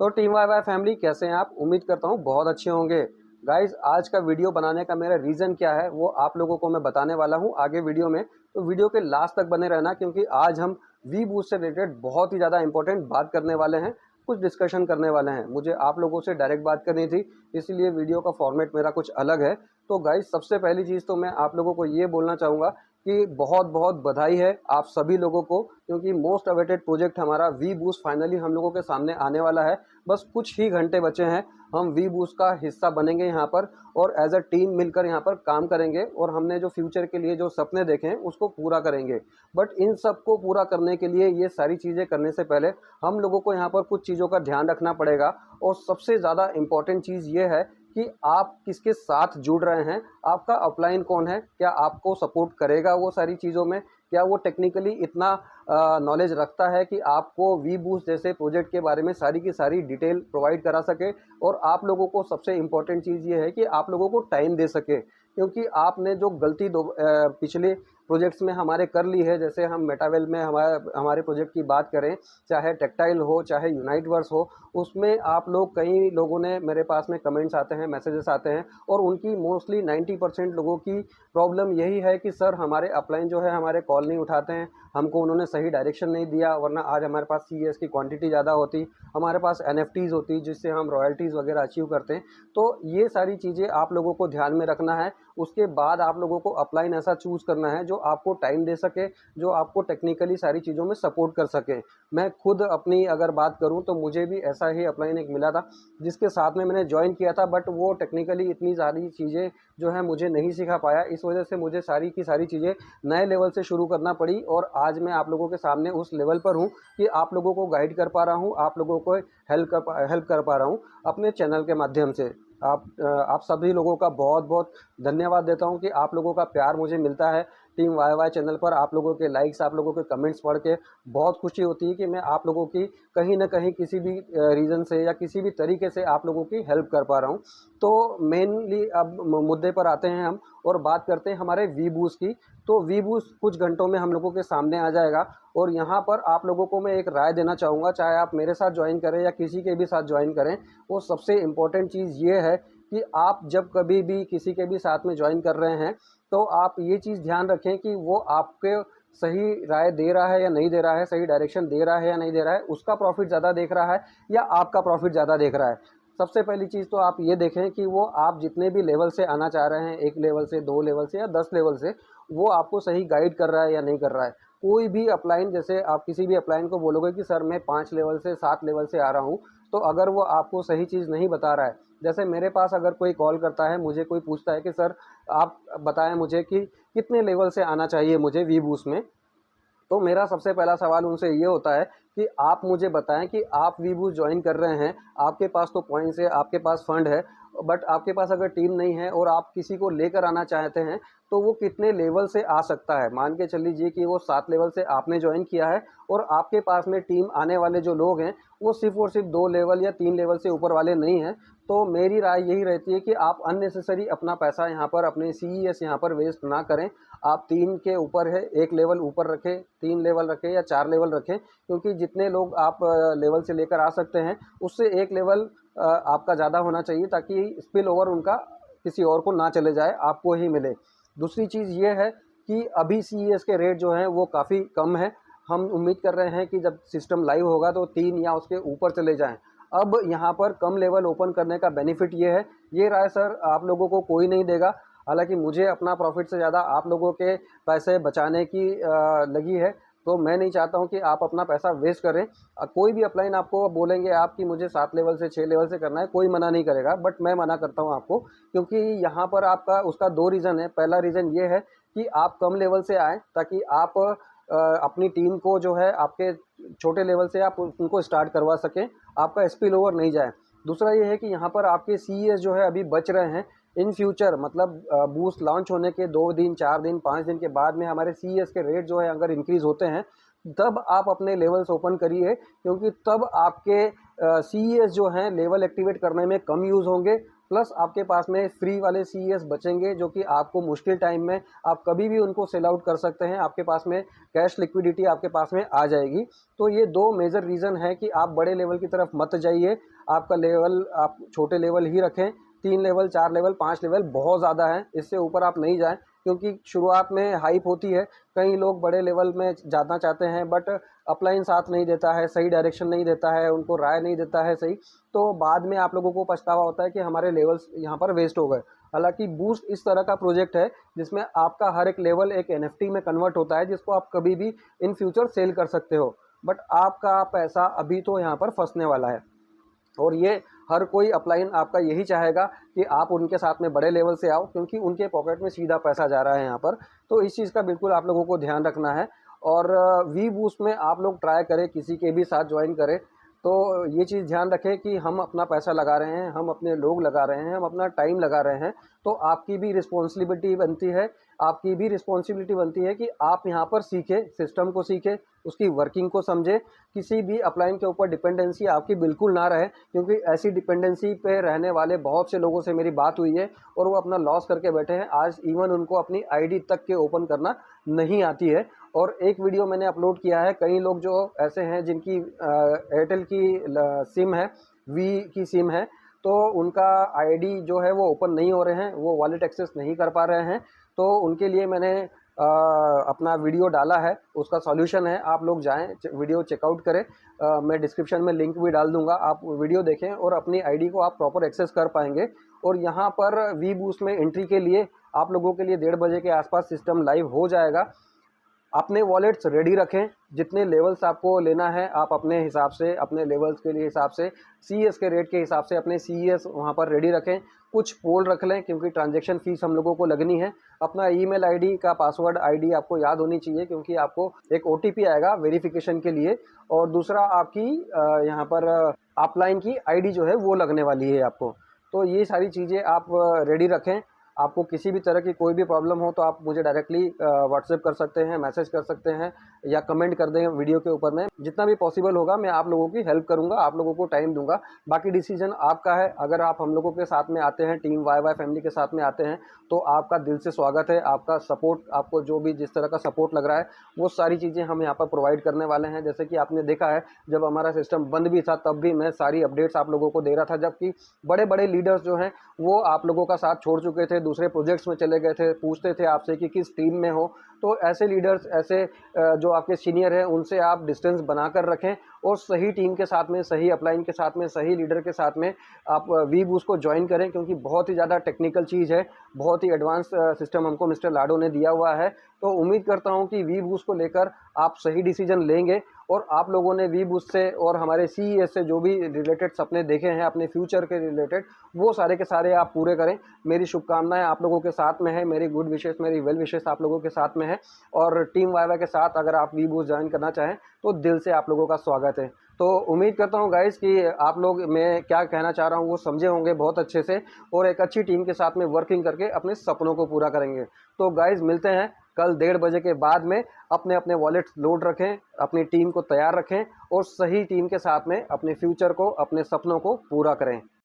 तो team why Y family कैसे हैं आप? उम्मीद करता हूँ बहुत अच्छे होंगे। गाइस, आज का वीडियो बनाने का मेरा रीज़न क्या है वो आप लोगों को मैं बताने वाला हूँ आगे वीडियो में। तो वीडियो के लास्ट तक बने रहना, क्योंकि आज हम वी बूस्ट से रिलेटेड बहुत ही ज़्यादा इंपॉर्टेंट बात करने वाले हैं, कुछ डिस्कशन करने वाले हैं। मुझे आप लोगों से डायरेक्ट बात करनी थी, इसलिए वीडियो का फॉर्मेट मेरा कुछ अलग है। तो गाइस, सबसे पहली चीज़ तो मैं आप लोगों को ये बोलना चाहूँगा कि बहुत बहुत बधाई है आप सभी लोगों को, क्योंकि मोस्ट अवेटेड प्रोजेक्ट हमारा वी बूस्ट फाइनली हम लोगों के सामने आने वाला है। बस कुछ ही घंटे बचे हैं, हम वी बूस्ट का हिस्सा बनेंगे यहाँ पर, और एज अ टीम मिलकर यहाँ पर काम करेंगे, और हमने जो फ्यूचर के लिए जो सपने देखे हैं उसको पूरा करेंगे। बट इन सब को पूरा करने के लिए, ये सारी चीज़ें करने से पहले हम लोगों को यहाँ पर कुछ चीज़ों का ध्यान रखना पड़ेगा। और सबसे ज़्यादा इम्पॉर्टेंट चीज़ ये है कि आप किसके साथ जुड़ रहे हैं, आपका अपलाइन कौन है, क्या आपको सपोर्ट करेगा वो सारी चीज़ों में, क्या वो टेक्निकली इतना नॉलेज रखता है कि आपको वी बूस्ट जैसे प्रोजेक्ट के बारे में सारी की सारी डिटेल प्रोवाइड करा सके। और आप लोगों को सबसे इम्पॉर्टेंट चीज़ ये है कि आप लोगों को टाइम दे सके, क्योंकि आपने जो गलती पिछले प्रोजेक्ट्स में हमारे कर ली है, जैसे हम मेटावेल में हमारे प्रोजेक्ट की बात करें, चाहे टेक्टाइल हो चाहे यूनाइटवर्स हो, उसमें आप लोग, कई लोगों ने मेरे पास में कमेंट्स आते हैं, मैसेजेस आते हैं, और उनकी मोस्टली 90% लोगों की प्रॉब्लम यही है कि सर हमारे अपलाइन जो है हमारे कॉल नहीं उठाते हैं, हमको उन्होंने सही डायरेक्शन नहीं दिया, वरना आज हमारे पास सीएस की क्वांटिटी ज़्यादा होती, हमारे पास एनएफटीज़ होती जिससे हम रॉयल्टीज़ वगैरह अचीव करते हैं। तो ये सारी चीज़ें आप लोगों को ध्यान में रखना है। उसके बाद आप लोगों को अपलाइन ऐसा चूज़ करना है जो आपको टाइम दे सके, जो आपको टेक्निकली सारी चीज़ों में सपोर्ट कर सके। मैं खुद अपनी अगर बात करूं तो मुझे भी ऐसा ही अपलाइन एक मिला था, जिसके साथ में मैंने ज्वाइन किया था, बट वो टेक्निकली इतनी सारी चीज़ें जो है मुझे नहीं सिखा पाया। इस वजह से मुझे सारी की सारी चीज़ें नए लेवल से शुरू करना पड़ी, और आज मैं आप लोगों के सामने उस लेवल पर हूँ कि आप लोगों को गाइड कर पा रहा हूँ, आप लोगों को हेल्प कर पा रहा हूँ अपने चैनल के माध्यम से। आप सभी लोगों का बहुत बहुत धन्यवाद देता हूं कि आप लोगों का प्यार मुझे मिलता है टीम वाई वाई चैनल पर। आप लोगों के लाइक्स, आप लोगों के कमेंट्स पढ़ के बहुत खुशी होती है कि मैं आप लोगों की कहीं ना कहीं किसी भी रीज़न से या किसी भी तरीके से आप लोगों की हेल्प कर पा रहा हूं। तो मेनली अब मुद्दे पर आते हैं हम, और बात करते हैं हमारे वी बूस्ट की। तो वी बूस्ट कुछ घंटों में हम लोगों के सामने आ जाएगा, और यहाँ पर आप लोगों को मैं एक राय देना चाहूँगा, चाहे आप मेरे साथ ज्वाइन करें या किसी के भी साथ ज्वाइन करें। वो सबसे इम्पोर्टेंट चीज़ ये है कि आप जब कभी भी किसी के भी साथ में ज्वाइन कर रहे हैं, तो आप ये चीज़ ध्यान रखें कि वो आपके सही राय दे रहा है या नहीं दे रहा है, सही डायरेक्शन दे रहा है या नहीं दे रहा है, उसका प्रॉफिट ज़्यादा देख रहा है या आपका प्रॉफिट ज़्यादा देख रहा है। सबसे पहली चीज़ तो आप ये देखें कि वो आप जितने भी लेवल से आना चाह रहे हैं, 1 लेवल से, 2 लेवल से या 10 लेवल से, वो आपको सही गाइड कर रहा है या नहीं कर रहा है। कोई भी अपलाइन, जैसे आप किसी भी अपलाइन को बोलोगे कि सर मैं 5 लेवल से 7 लेवल से आ रहा हूँ, तो अगर वो आपको सही चीज़ नहीं बता रहा है, जैसे मेरे पास अगर कोई कॉल करता है, मुझे कोई पूछता है कि सर आप बताएं मुझे कि कितने लेवल से आना चाहिए मुझे वी बूस्ट में, तो मेरा सबसे पहला सवाल उनसे ये होता है कि आप मुझे बताएं कि आप वी बूस्ट ज्वाइन कर रहे हैं, आपके पास तो पॉइंट्स है, आपके पास फंड है, बट आपके पास अगर टीम नहीं है और आप किसी को लेकर आना चाहते हैं, तो वो कितने लेवल से आ सकता है। मान के चल लीजिए कि वो 7 लेवल से आपने ज्वाइन किया है, और आपके पास में टीम आने वाले जो लोग हैं वो सिर्फ और सिर्फ 2 लेवल या 3 लेवल से ऊपर वाले नहीं हैं। तो मेरी राय यही रहती है कि आप अननेसेसरी अपना पैसा यहाँ पर, अपने सीईएस यहाँ पर वेस्ट ना करें। आप 3 के ऊपर है, 1 लेवल ऊपर रखें, 3 लेवल रखें या 4 लेवल रखें, क्योंकि जितने लोग आप लेवल से लेकर आ सकते हैं, उससे 1 लेवल आपका ज़्यादा होना चाहिए, ताकि स्पिल ओवर उनका किसी और को ना चले जाए, आपको ही मिले। दूसरी चीज़ ये है कि अभी सीईएस के रेट जो हैं वो काफ़ी कम है। हम उम्मीद कर रहे हैं कि जब सिस्टम लाइव होगा तो 3 या उसके ऊपर चले जाएँ। अब यहाँ पर कम लेवल ओपन करने का बेनिफिट ये है, ये राय सर आप लोगों को कोई नहीं देगा। हालाँकि मुझे अपना प्रॉफ़िट से ज़्यादा आप लोगों के पैसे बचाने की लगी है, तो मैं नहीं चाहता हूँ कि आप अपना पैसा वेस्ट करें। कोई भी अपलाइन आपको बोलेंगे आप कि मुझे 7 लेवल से 6 लेवल से करना है, कोई मना नहीं करेगा, बट मैं मना करता हूँ आपको, क्योंकि यहाँ पर आपका उसका 2 रीज़न है। पहला रीज़न ये है कि आप कम लेवल से आएँ, ताकि आप अपनी टीम को जो है आपके छोटे लेवल से आप उनको स्टार्ट करवा सकें, आपका स्पिल ओवर नहीं जाए। दूसरा ये है कि यहाँ पर आपके सीईएस जो है अभी बच रहे हैं। इन फ्यूचर मतलब बूस्ट लॉन्च होने के 2 दिन, 4 दिन, 5 दिन के बाद में हमारे सीईएस के रेट जो है अगर इंक्रीज़ होते हैं, तब आप अपने लेवल्स ओपन करिए, क्योंकि तब आपके सीईएस जो हैं लेवल एक्टिवेट करने में कम यूज़ होंगे, प्लस आपके पास में फ्री वाले सीईएस बचेंगे जो कि आपको मुश्किल टाइम में आप कभी भी उनको सेल आउट कर सकते हैं। आपके पास में कैश लिक्विडिटी आपके पास में आ जाएगी। तो ये 2 मेजर रीज़न है कि आप बड़े लेवल की तरफ मत जाइए। आपका लेवल आप छोटे लेवल ही रखें। 3 लेवल, 4 लेवल, 5 लेवल बहुत ज़्यादा है, इससे ऊपर आप नहीं जाएँ, क्योंकि शुरुआत में हाइप होती है। कई लोग बड़े लेवल में जाना चाहते हैं बट अपलाइन साथ नहीं देता है, सही डायरेक्शन नहीं देता है, उनको राय नहीं देता है सही, तो बाद में आप लोगों को पछतावा होता है कि हमारे लेवल्स यहाँ पर वेस्ट हो गए। हालाँकि बूस्ट इस तरह का प्रोजेक्ट है जिसमें आपका हर एक लेवल एक एनएफटी में कन्वर्ट होता है, जिसको आप कभी भी इन फ्यूचर सेल कर सकते हो। बट आपका पैसा अभी तो यहाँ पर फँसने वाला है। और ये हर कोई अपलाइन आपका यही चाहेगा कि आप उनके साथ में बड़े लेवल से आओ, क्योंकि उनके पॉकेट में सीधा पैसा जा रहा है यहाँ पर। तो इस चीज़ का बिल्कुल आप लोगों को ध्यान रखना है। और वी बूस्ट में आप लोग ट्राई करें, किसी के भी साथ ज्वाइन करें, तो ये चीज़ ध्यान रखें कि हम अपना पैसा लगा रहे हैं, हम अपने लोग लगा रहे हैं, हम अपना टाइम लगा रहे हैं, तो आपकी भी रिस्पॉन्सिबिलिटी बनती है, कि आप यहाँ पर सीखें, सिस्टम को सीखें, उसकी वर्किंग को समझें। किसी भी अपलाइन के ऊपर डिपेंडेंसी आपकी बिल्कुल ना रहे, क्योंकि ऐसी डिपेंडेंसी पे रहने वाले बहुत से लोगों से मेरी बात हुई है और वो अपना लॉस करके बैठे हैं। आज इवन उनको अपनी आईडी तक के ओपन करना नहीं आती है। और एक वीडियो मैंने अपलोड किया है, कई लोग जो ऐसे हैं जिनकी एयरटेल की सिम है, वी की सिम है, तो उनका आईडी जो है वो ओपन नहीं हो रहे हैं, वो वॉलेट एक्सेस नहीं कर पा रहे हैं। तो उनके लिए मैंने अपना वीडियो डाला है, उसका सॉल्यूशन है, आप लोग जाएँ वीडियो चेकआउट करें। मैं डिस्क्रिप्शन में लिंक भी डाल दूँगा, आप वीडियो देखें और अपनी आईडी को आप प्रॉपर एक्सेस कर पाएँगे। और यहाँ पर वी बूस्ट में एंट्री के लिए आप लोगों के लिए 1:30 बजे के आसपास सिस्टम लाइव हो जाएगा। अपने वॉलेट्स रेडी रखें, जितने लेवल्स आपको लेना है आप अपने हिसाब से, अपने लेवल्स के लिए हिसाब से, सीईएस के रेट के हिसाब से अपने सीईएस वहाँ पर रेडी रखें। कुछ पोल रख लें, क्योंकि ट्रांजैक्शन फ़ीस हम लोगों को लगनी है। अपना ईमेल आईडी का पासवर्ड आईडी आपको याद होनी चाहिए, क्योंकि आपको एक ओटीपी आएगा वेरिफिकेशन के लिए। और दूसरा आपकी यहाँ पर अपलाइन की आईडी जो है वो लगने वाली है आपको। तो ये सारी चीज़ें आप रेडी रखें। आपको किसी भी तरह की कोई भी प्रॉब्लम हो तो आप मुझे डायरेक्टली व्हाट्सएप कर सकते हैं, मैसेज कर सकते हैं या कमेंट कर दें वीडियो के ऊपर में। जितना भी पॉसिबल होगा मैं आप लोगों की हेल्प करूंगा, आप लोगों को टाइम दूंगा। बाकी डिसीजन आपका है। अगर आप हम लोगों के साथ में आते हैं, टीम वाई वाई फैमिली के साथ में आते हैं, तो आपका दिल से स्वागत है। आपका सपोर्ट, आपको जो भी जिस तरह का सपोर्ट लग रहा है वो सारी चीज़ें हम यहाँ पर प्रोवाइड करने वाले हैं। जैसे कि आपने देखा है, जब हमारा सिस्टम बंद भी था तब भी मैं सारी अपडेट्स आप लोगों को दे रहा था, जबकि बड़े बड़े लीडर्स जो हैं वो आप लोगों का साथ छोड़ चुके थे, दूसरे प्रोजेक्ट्स में चले गए थे, पूछते थे आपसे कि किस टीम में हो। तो ऐसे लीडर्स, ऐसे जो आपके सीनियर हैं, उनसे आप डिस्टेंस बनाकर रखें और सही टीम के साथ में, सही अपलाइन के साथ में, सही लीडर के साथ में आप वी बूस्ट को ज्वाइन करें, क्योंकि बहुत ही ज़्यादा टेक्निकल चीज़ है, बहुत ही एडवांस सिस्टम हमको मिस्टर लाडो ने दिया हुआ है। तो उम्मीद करता हूँ कि वी बूस्ट को लेकर आप सही डिसीजन लेंगे और आप लोगों ने वी बूस्ट से और हमारे सीईएस से जो भी रिलेटेड सपने देखे हैं अपने फ्यूचर के रिलेटेड, वो सारे के सारे आप पूरे करें। मेरी शुभकामनाएं आप लोगों के साथ में है, मेरी गुड विशेस, मेरी वेल विशेस आप लोगों के साथ में है। और टीम वाई वाई के साथ अगर आप वी बूस्ट ज्वाइन करना चाहें तो दिल से आप लोगों का स्वागत है। तो उम्मीद करता हूँ गाइस कि आप लोग मैं क्या कहना चाह रहा हूँ वो समझे होंगे बहुत अच्छे से, और एक अच्छी टीम के साथ में वर्किंग करके अपने सपनों को पूरा करेंगे। तो गाइस मिलते हैं कल 1:30 बजे के बाद में। अपने अपने वॉलेट्स लोड रखें, अपनी टीम को तैयार रखें और सही टीम के साथ में अपने फ्यूचर को, अपने सपनों को पूरा करें।